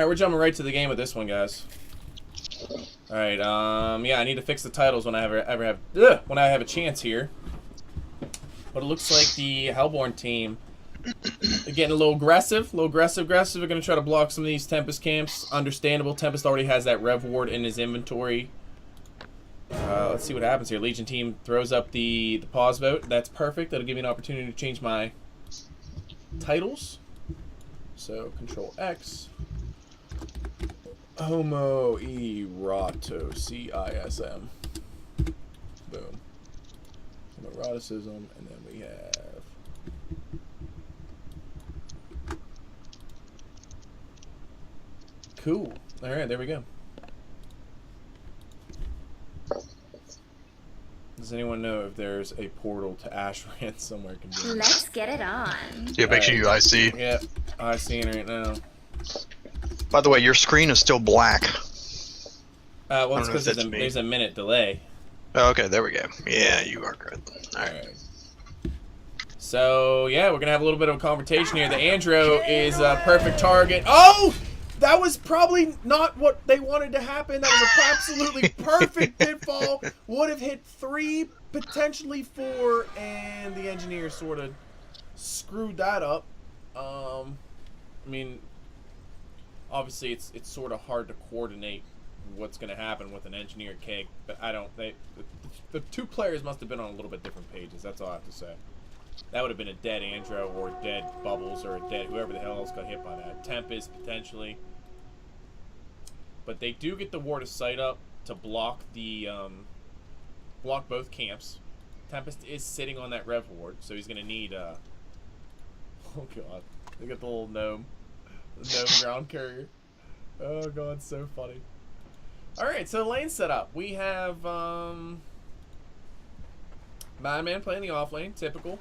we're jumping right to the game with this one, guys. All right. Yeah, I need to fix the titles when I have a chance here. But it looks like the Hellborn team are getting a little aggressive. We're going to try to block some of these Tempest camps. Understandable. Tempest already has that Rev Ward in his inventory. Let's see what happens here. Legion team throws up the pause vote. That's perfect. That'll give me an opportunity to change my titles. So, Control X. Homoeroticism. Boom. Homoeroticism, and then we have cool. All right, there we go. Does anyone know if there's a portal to Ashran somewhere? Let's get it on. Yeah, make sure you IC. Yep, I see it right now. By the way, your screen is still black. Well, it's because there's a minute delay. Oh, okay, there we go. Yeah, you are good. All right. So, yeah, we're going to have a little bit of a confrontation here. The Andro is a perfect target. Oh! That was probably not what they wanted to happen. That was an absolutely perfect pitfall. Would have hit 3, potentially 4, and the engineer sort of screwed that up. I mean, obviously it's sort of hard to coordinate what's going to happen with an engineer keg, but the two players must have been on a little bit different pages. That's all I have to say. That would have been a dead Andro or dead Bubbles or a dead whoever the hell else got hit by that. Tempest, potentially. But they do get the Ward of Sight up to block the block both camps. Tempest is sitting on that Rev Ward, so he's going to need oh god. Look at the little gnome. The gnome ground carrier. Oh god, so funny. Alright, so lane setup. We have Madman playing the off lane, typical.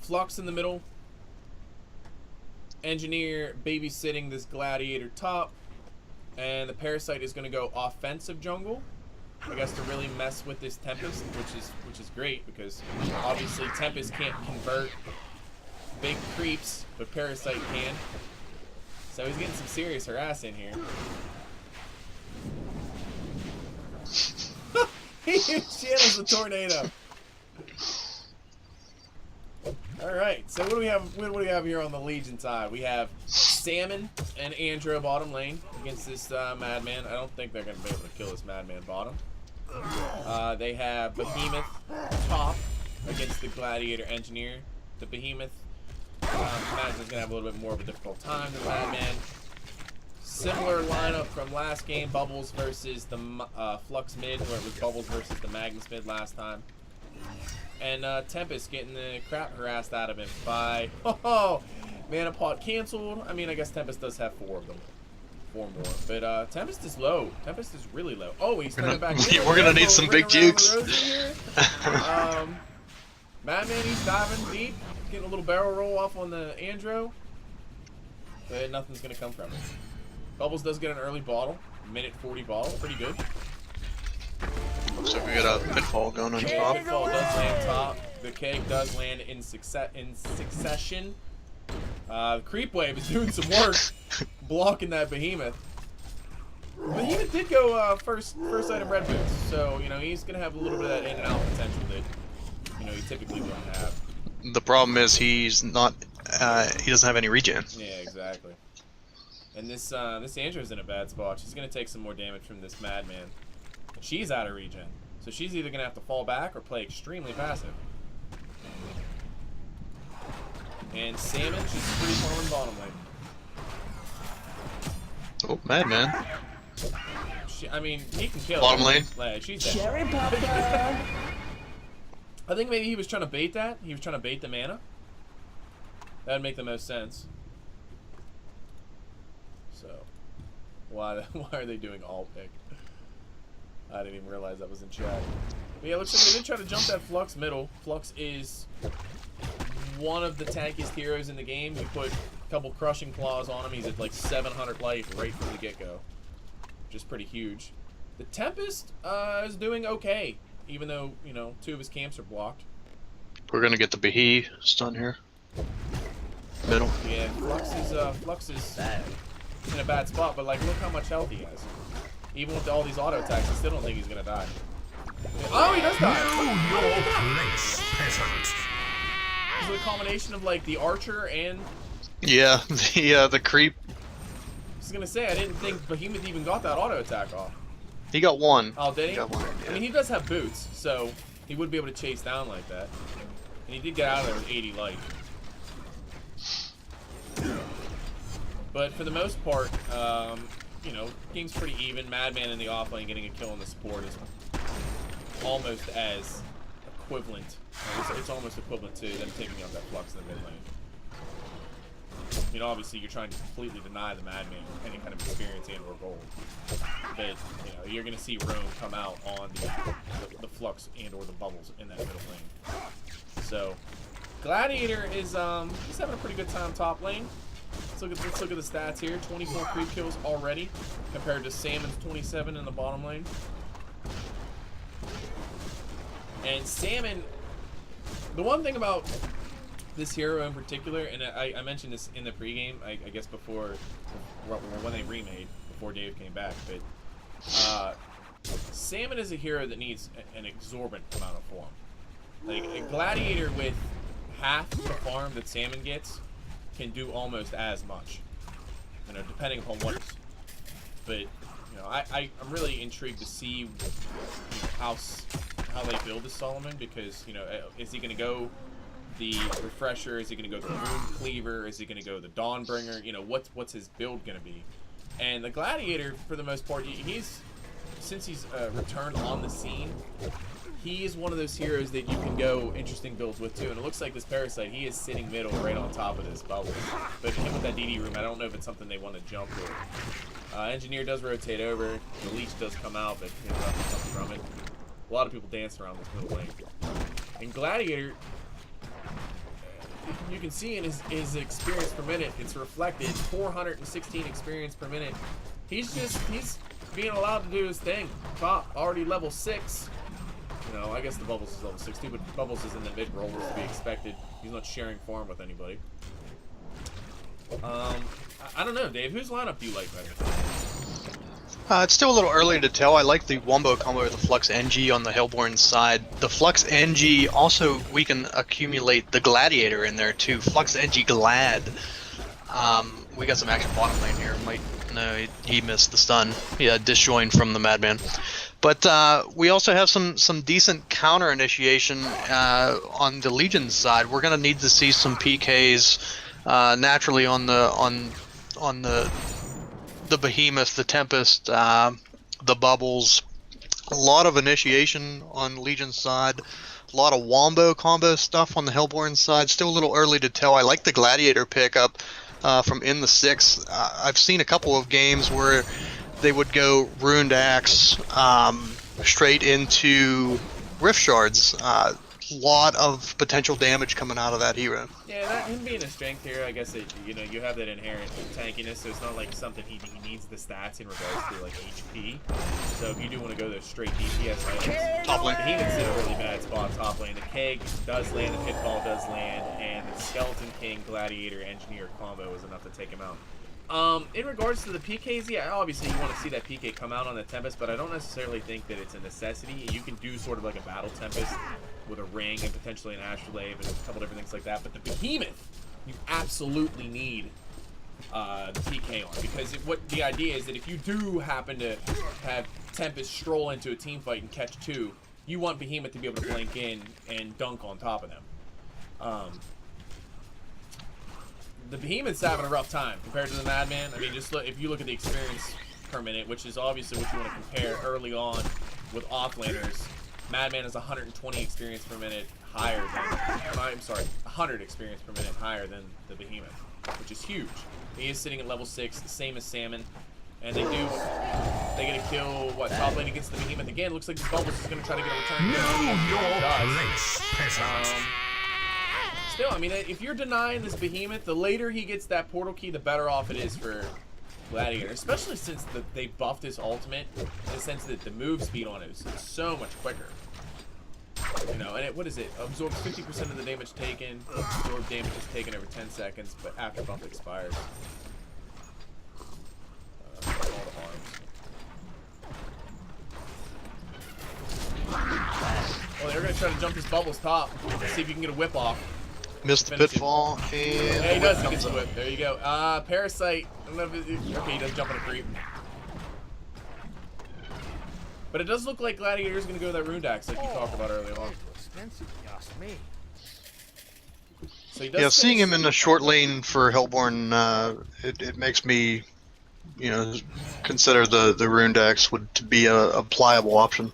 Flux in the middle. Engineer babysitting this Gladiator top. And the Parasite is going to go offensive jungle, I guess, to really mess with this Tempest, which is great because obviously Tempest can't convert big creeps, but Parasite can. So he's getting some serious harass in here. He channels the tornado. Alright, so what do we have here on the Legion side? We have Salmon and Andro bottom lane against this Madman. I don't think they're going to be able to kill this Madman bottom. They have Behemoth top against the Gladiator Engineer. The Behemoth Madman's going to have a little bit more of a difficult time than Madman. Similar lineup from last game, Bubbles versus the Flux mid, where it was Bubbles versus the Magnus mid last time. And Tempest getting the crap harassed out of him by, Mana Pot canceled. I mean, I guess Tempest does have 4 of them. 4 more. But Tempest is low. Tempest is really low. Oh, he's turning back. We're going to need some big jukes. Madman, he's diving deep. Getting a little barrel roll off on the Andro. But nothing's going to come from it. Bubbles does get an early bottle. Minute 40 bottle. Pretty good. Looks like we got a pitfall going on top. Pitfall does land top. The keg does land in succession. The creep wave is doing some work, blocking that Behemoth. Behemoth did go first item red boots, so you know he's gonna have a little bit of that in and out potential that you know he typically wouldn't have. The problem is he's not. He doesn't have any regen. Yeah, exactly. And this Andro's in a bad spot. She's gonna take some more damage from this Madman. She's out of regen, so she's either gonna have to fall back or play extremely passive. And Salmon, she's pretty far in bottom lane. Oh, Madman. I mean, he can kill bottom her. lane. Like, she's dead. Cherry Papa. I think maybe he was trying to bait that. He was trying to bait the mana. That would make the most sense. So, why are they doing all pick? I didn't even realize that was in chat. But yeah, looks like they did try to jump that Flux middle. Flux is one of the tankiest heroes in the game. We put a couple crushing claws on him. He's at like 700 life right from the get-go, which is pretty huge. The Tempest is doing okay, even though, you know, 2 of his camps are blocked. We're gonna get the Behe stun here. Middle. Yeah, Flux is in a bad spot, but like, look how much health he has. Even with all these auto attacks, I still don't think he's gonna die. Oh, he does die! Is it a combination of like the archer and... Yeah, the creep. I was gonna say, I didn't think Behemoth even got that auto attack off. He got one. Oh, did he? Got one, yeah. I mean, he does have boots, so he would be able to chase down like that. And he did get out of there with 80 life. But for the most part, you know, game's pretty even. Madman in the offlane getting a kill on the support is almost as equivalent. It's almost equivalent to them taking out that Flux in the mid lane. You know, obviously you're trying to completely deny the Madman any kind of experience and or gold. But, you know, you're going to see Rome come out on the Flux and or the bubbles in that middle lane. So, Gladiator is he's having a pretty good time top lane. Let's look at the stats here. 24 creep kills already compared to Salmon's 27 in the bottom lane. And Salmon, the one thing about this hero in particular, and I mentioned this in the pregame, I guess before, when they remade, before Dave came back, but Salmon is a hero that needs an exorbitant amount of farm. Like, a Gladiator with half the farm that Salmon gets can do almost as much, you know, depending upon what it's. But, you know, I'm really intrigued to see, you know, how they build this Salomon, because, you know, is he going to go the Refresher? Is he going to go the Rune Cleaver? Is he going to go the Dawnbringer? You know, what's his build going to be? And the Gladiator, for the most part, since he's returned on the scene, he is one of those heroes that you can go interesting builds with too. And it looks like this Parasite, he is sitting middle right on top of this bubble. But him with that DD room, I don't know if it's something they want to jump with. Engineer does rotate over. The Leech does come out, but you know, nothing from it. A lot of people dance around this middle lane. And Gladiator, you can see in his experience per minute, it's reflected. 416 experience per minute. He's being allowed to do his thing. Top, already level 6. You know, I guess the Bubbles is level 6 too, but Bubbles is in the mid-roll, as to be expected. He's not sharing farm with anybody. I don't know, Dave. Whose lineup do you like better? It's still a little early to tell. I like the Wombo combo with the Flux NG on the Hellborn side. The Flux NG, also, we can accumulate the Gladiator in there too. Flux NG Glad. We got some action bottom lane here. No, he missed the stun. Yeah, disjoined from the Madman. But we also have some decent counter initiation on the Legion side. We're gonna need to see some PKs naturally on the Behemoth, the Tempest, the Bubbles. A lot of initiation on Legion's side. A lot of Wombo combo stuff on the Hellborn side. Still a little early to tell. I like the Gladiator pickup from in the 6. I've seen a couple of games where they would go Ruined Axe straight into Rift Shards. Lot of potential damage coming out of that hero. Yeah, him being a strength hero, I guess you know, you have that inherent tankiness, so it's not like something he needs the stats in regards to like HP. So if you do want to go those straight DPS items, Top lane. Behemoth's in a really bad spot top lane. The Keg does land, the Pitfall does land, and the Skeleton King Gladiator Engineer combo is enough to take him out. In regards to the PKs, yeah, obviously you want to see that PK come out on the Tempest, but I don't necessarily think that it's a necessity. You can do sort of like a Battle Tempest with a ring and potentially an Astrolabe and a couple different things like that, but the Behemoth, you absolutely need the PK on, because what the idea is that if you do happen to have Tempest stroll into a team fight and catch 2, you want Behemoth to be able to blink in and dunk on top of them. The Behemoth's having a rough time compared to the Madman. I mean, just look, if you look at the experience per minute, which is obviously what you want to compare early on with offlaners, Madman is 120 experience per minute higher than, I'm sorry, 100 experience per minute higher than the Behemoth, which is huge. He is sitting at level 6, the same as Salmon, and they get a kill, what, top lane against the Behemoth again. Looks like the Bubbles is going to try to get a return. Still, I mean, if you're denying this Behemoth, the later he gets that portal key, the better off it is for Gladiator, especially since they buffed his ultimate in the sense that the move speed on it is so much quicker. You know, and what is it? Absorbs 50% of the damage taken. Absorb damage is taken over 10 seconds, but after buff expires. gonna try to jump his bubbles top. See if you can get a whip off. Missed the Finish it. pitfall, and Yeah, he the whip does. He comes gets the up. whip. There you go. Parasite. I don't know if okay, he does jump on a creep. But it does look like Gladiator's gonna go to that rune axe like you talked about earlier on. Expensive, if you ask me. So he does Yeah, seeing finish- him in the short lane for Hellborn, it makes me, you know, consider the rune axe would to be a pliable option.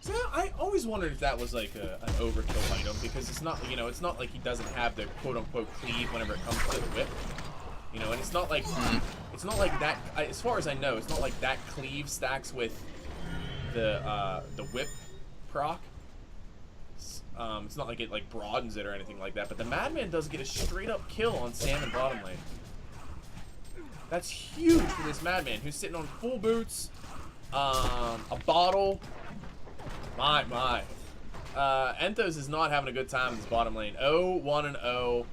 So I always wondered if that was like an overkill item because it's not, you know, it's not like he doesn't have the quote unquote cleave whenever it comes to the whip, you know, and it's not like that. As far as I know, it's not like that cleave stacks with the whip proc. It's not like it like broadens it or anything like that. But the Madman does get a straight up kill on Salmon bottom lane. That's huge for this Madman who's sitting on full boots, a bottle. My. Enthos is not having a good time in this bottom lane. 0-1-0.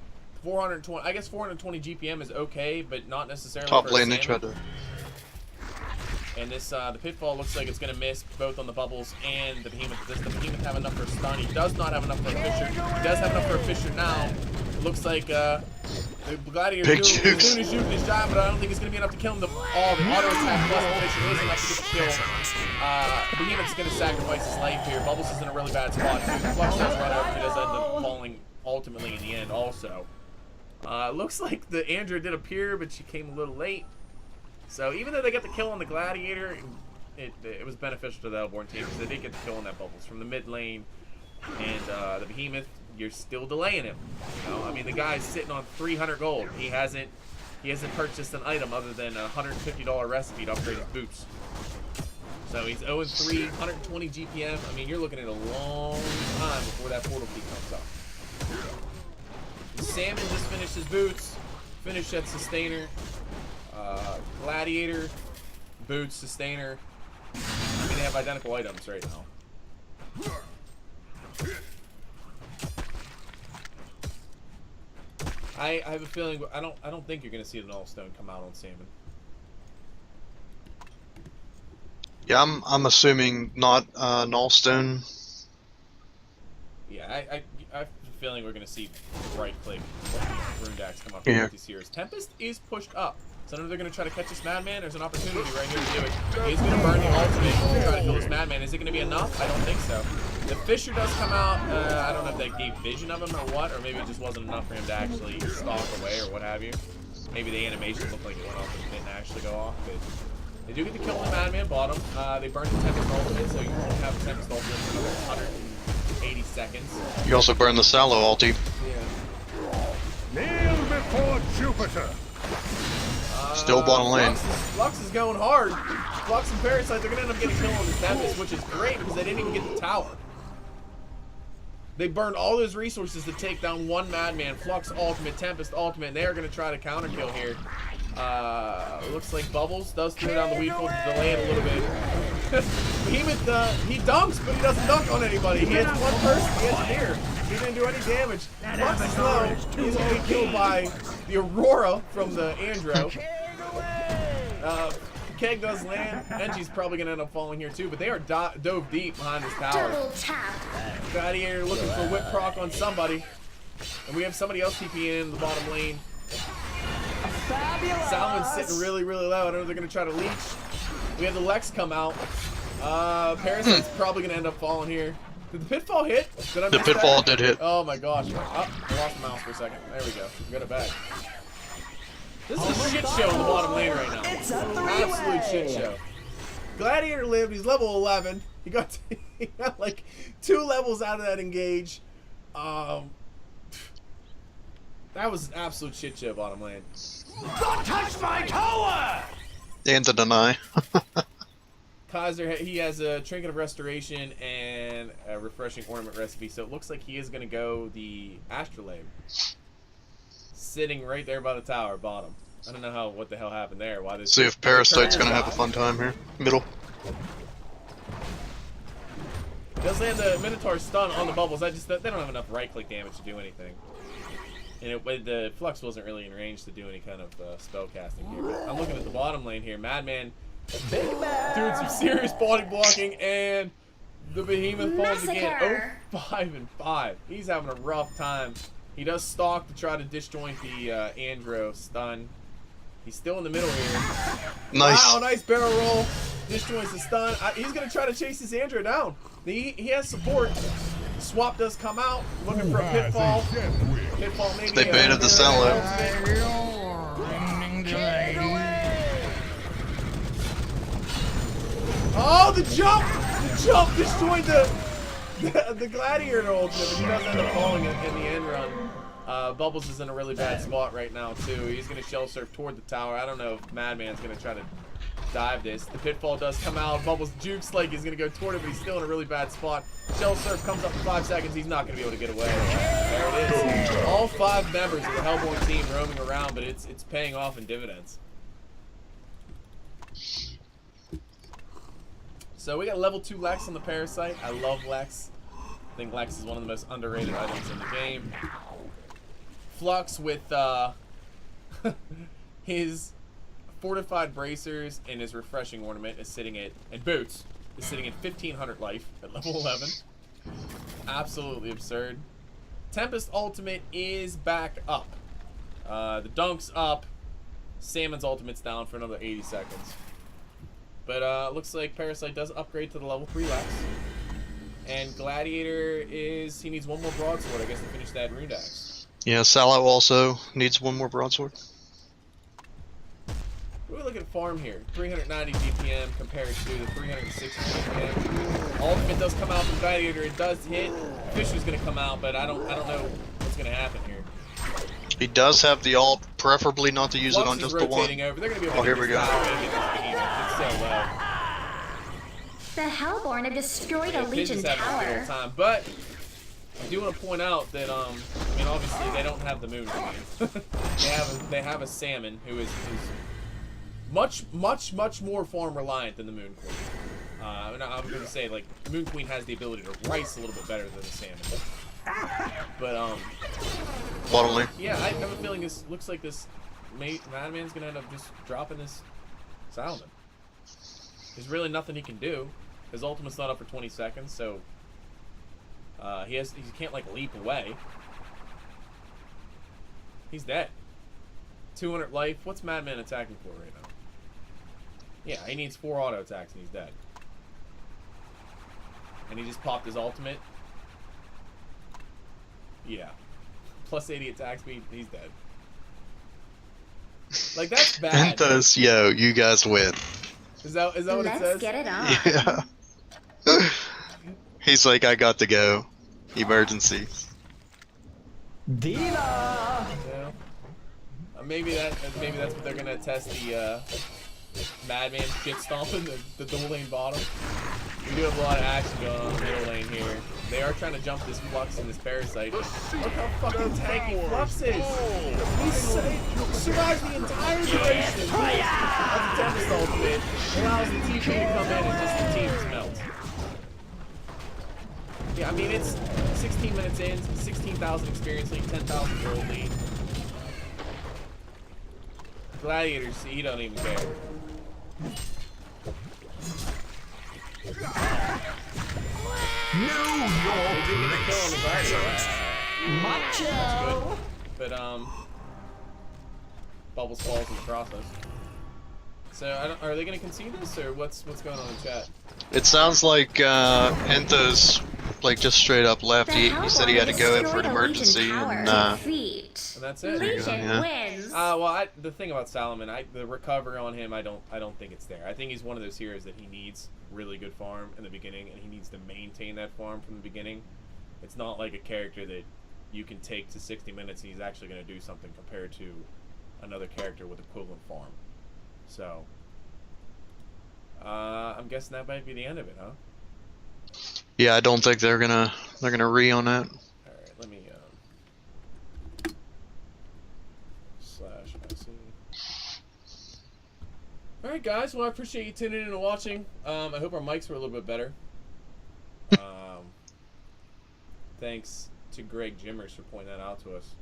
420. I guess 420 GPM is okay, but not necessarily. Top for lane, they Salmon. tried to. And this, the pitfall looks like it's going to miss both on the bubbles and the Behemoth. Does the Behemoth have enough for a stun? He does not have enough for a Fisher. He does have enough for a Fisher now. It looks like the Gladiator is doing his job, but I don't think it's going to be enough to kill him. The auto attack plus the Fisher is enough to get the kill. Behemoth's going to sacrifice his life here. Bubbles is in a really bad spot too. Flux does run over. He does end up falling ultimately in the end also. Looks like the Andrea did appear, but she came a little late. So even though they got the kill on the Gladiator, it was beneficial to the Hellborn team because they did get the kill on that Bubbles from the mid lane. And the Behemoth, you're still delaying him. You know, I mean the guy's sitting on 300 gold. He hasn't purchased an item other than a $150 recipe to upgrade his boots. So he's 0-3, 120 GPM. I mean you're looking at a long time before that portal key comes up. Salmon just finished his boots, finished that sustainer. Gladiator, boots, sustainer. I mean, they have identical items right now. I have a feeling I don't think you're gonna see the Nullstone come out on Salmon. Yeah, I'm assuming not Nullstone. Yeah, I have a feeling we're gonna see right click Rune Dax come up Yeah. with these heroes. Tempest is pushed up. So I don't know if they're going to try to catch this Madman. There's an opportunity right here to do it. He's going to burn the ultimate to try to kill this Madman. Is it going to be enough? I don't think so. The Fisher does come out. I don't know if that gave vision of him or what, or maybe it just wasn't enough for him to actually stalk away or what have you. Maybe the animation looked like it went off and it didn't actually go off. But they do get the kill on the Madman bottom. They burned the Tempest ultimate, so you won't have the Tempest ultimate for another 180 seconds. You also burn the Salo ulti. Yeah. Kneel before Jupiter. Still bottom lane. Flux is going hard. Flux and Parasite, they're going to end up getting killed on this Tempest, which is great because they didn't even get the tower. They burned all those resources to take down one Madman. Flux ultimate, Tempest ultimate, and they are going to try to counter kill here. Looks like Bubbles does throw down the weak ult to delay it a little bit. Behemoth, he dunks, but he doesn't dunk on anybody. He hits one person, he hits here. He didn't do any damage. Flux is slow. He's only killed by the Aurora from the Andro. Keg does land. Enji's probably going to end up falling here too, but they are dove deep behind this tower. Double tap. Gladiator looking for whip proc on somebody. And we have somebody else TPing in the bottom lane. Salomon's sitting really, really low. I don't know if they're going to try to leech. We have the Lex come out. Parasite's probably going to end up falling here. Did the pitfall hit? Did I The miss pitfall that? did hit. Oh my gosh. Oh, I lost the mouse for a second. There we go. We got it back. This is a shit show in the bottom lane right now. It's a Absolute shit show. Gladiator lived. He's level 11. He got like 2 levels out of that engage. That was an absolute shit show bottom lane. Don't touch my tower! And to deny. Kaiser, he has a Trinket of Restoration and a Refreshing Ornament recipe, so it looks like he is going to go the Astrolabe. Sitting right there by the tower, bottom. I don't know what the hell happened there. Why this? See if Parasite's gonna have a fun time here. Middle. Does land the Minotaur stun on the bubbles. They don't have enough right-click damage to do anything. And the Flux wasn't really in range to do any kind of spell casting here. But I'm looking at the bottom lane here. Madman doing some serious body blocking, and The Behemoth falls again. Massacre. Oh, 5 and 5. He's having a rough time. He does stalk to try to disjoint the Andro stun. He's still in the middle here. Nice. Wow, nice barrel roll. Disjoints the stun. He's going to try to chase this Andro down. He has support. Swap does come out. Looking for a pitfall. Pitfall maybe. They baited the Salo. Oh, the jump! The jump destroyed the Gladiator ultimate, but he does end up falling in the end run. Bubbles is in a really bad spot right now, too. He's going to shell surf toward the tower. I don't know if Madman's going to try to dive this. The pitfall does come out. Bubbles jukes like he's going to go toward it, but he's still in a really bad spot. Shell surf comes up in 5 seconds. He's not going to be able to get away. There it is. All 5 members of the Hellborn team roaming around, but it's paying off in dividends. So we got level 2 Lex on the Parasite. I love Lex. I think Lex is one of the most underrated items in the game. Flux with his fortified bracers and his refreshing ornament is sitting at, and boots, is sitting at 1500 life at level 11. Absolutely absurd. Tempest ultimate is back up. The dunk's up. Salmon's ultimate's down for another 80 seconds. But looks like Parasite does upgrade to the level 3 Lex. And Gladiator he needs one more broadsword, I guess, to finish that rune axe. Yeah, Salo also needs one more broadsword. What do we look at farm here? 390 DPM compared to the 360 DPM. Ultimate does come out from Gladiator. It does hit. Fisher's gonna come out, but I don't know what's gonna happen here. He does have the ult, preferably not to use it on just the one. Over. They're gonna be able Oh, to here we go. It's so low. The Hellborn have destroyed a Yeah, Legion Pigeon's having a good tower. old time, but I do want to point out that I mean, obviously they don't have the Moon Queen. they have a Salmon who is much more farm reliant than the Moon Queen. I'm going to say, like, the Moon Queen has the ability to rice a little bit better than the Salmon. But Bottomly. yeah, I have a feeling this looks like this Madman's going to end up just dropping this Salomon. There's really nothing he can do. His ultimate's not up for 20 seconds, so he can't, like, leap away. He's dead. 200 life. What's Madman attacking for right now? Yeah, he needs 4 auto attacks and he's dead. And he just popped his ultimate. Yeah. Plus 80 attack speed, he's dead. Like, that's bad. Entos, yo, you guys win. Is that what it says? Let's get it on. Yeah. He's like, I got to go. Emergency. Yeah. Maybe that's what they're gonna test the Madman shit stomping the dual lane bottom. We do have a lot of action going on in the middle lane here. They are trying to jump this Flux and this Parasite. Look how fucking tanky Flux is. He survives the entire duration of the Tempest ultimate. Allows the TP to come in and just the team smelts. Yeah, I mean, it's 16 minutes in, 16,000 experience lead, 10,000 gold lead. Gladiator, see, he don't even care. They did get a kill on the Gladiator. Macho! But, Bubbles falls in the process. So, are they going to concede this, or what's going on in chat? It sounds like Entos, like, just straight up left. He said he had to go in for an emergency, and that's it. Legion wins. Well, the thing about Salomon, the recovery on him, I don't think it's there. I think he's one of those heroes that he needs really good farm in the beginning, and he needs to maintain that farm from the beginning. It's not like a character that you can take to 60 minutes and he's actually going to do something compared to another character with equivalent farm. So, I'm guessing that might be the end of it, huh? yeah, I don't think they're gonna re on that. All right, let me /IC. All right, guys. Well, I appreciate you tuning in and watching. I hope our mics were a little bit better. Thanks to Greg Jimmers for pointing that out to us.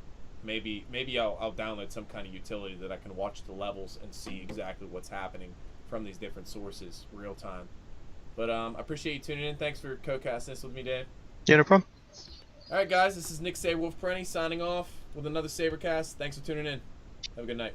Maybe I'll download some kind of utility that I can watch the levels and see exactly what's happening from these different sources real time. But I appreciate you tuning in. Thanks for co-casting this with me, Dave. Yeah, no problem. All right, guys, this is Nick Wolf Prenny signing off with another SaberCast. Thanks for tuning in. Have a good night.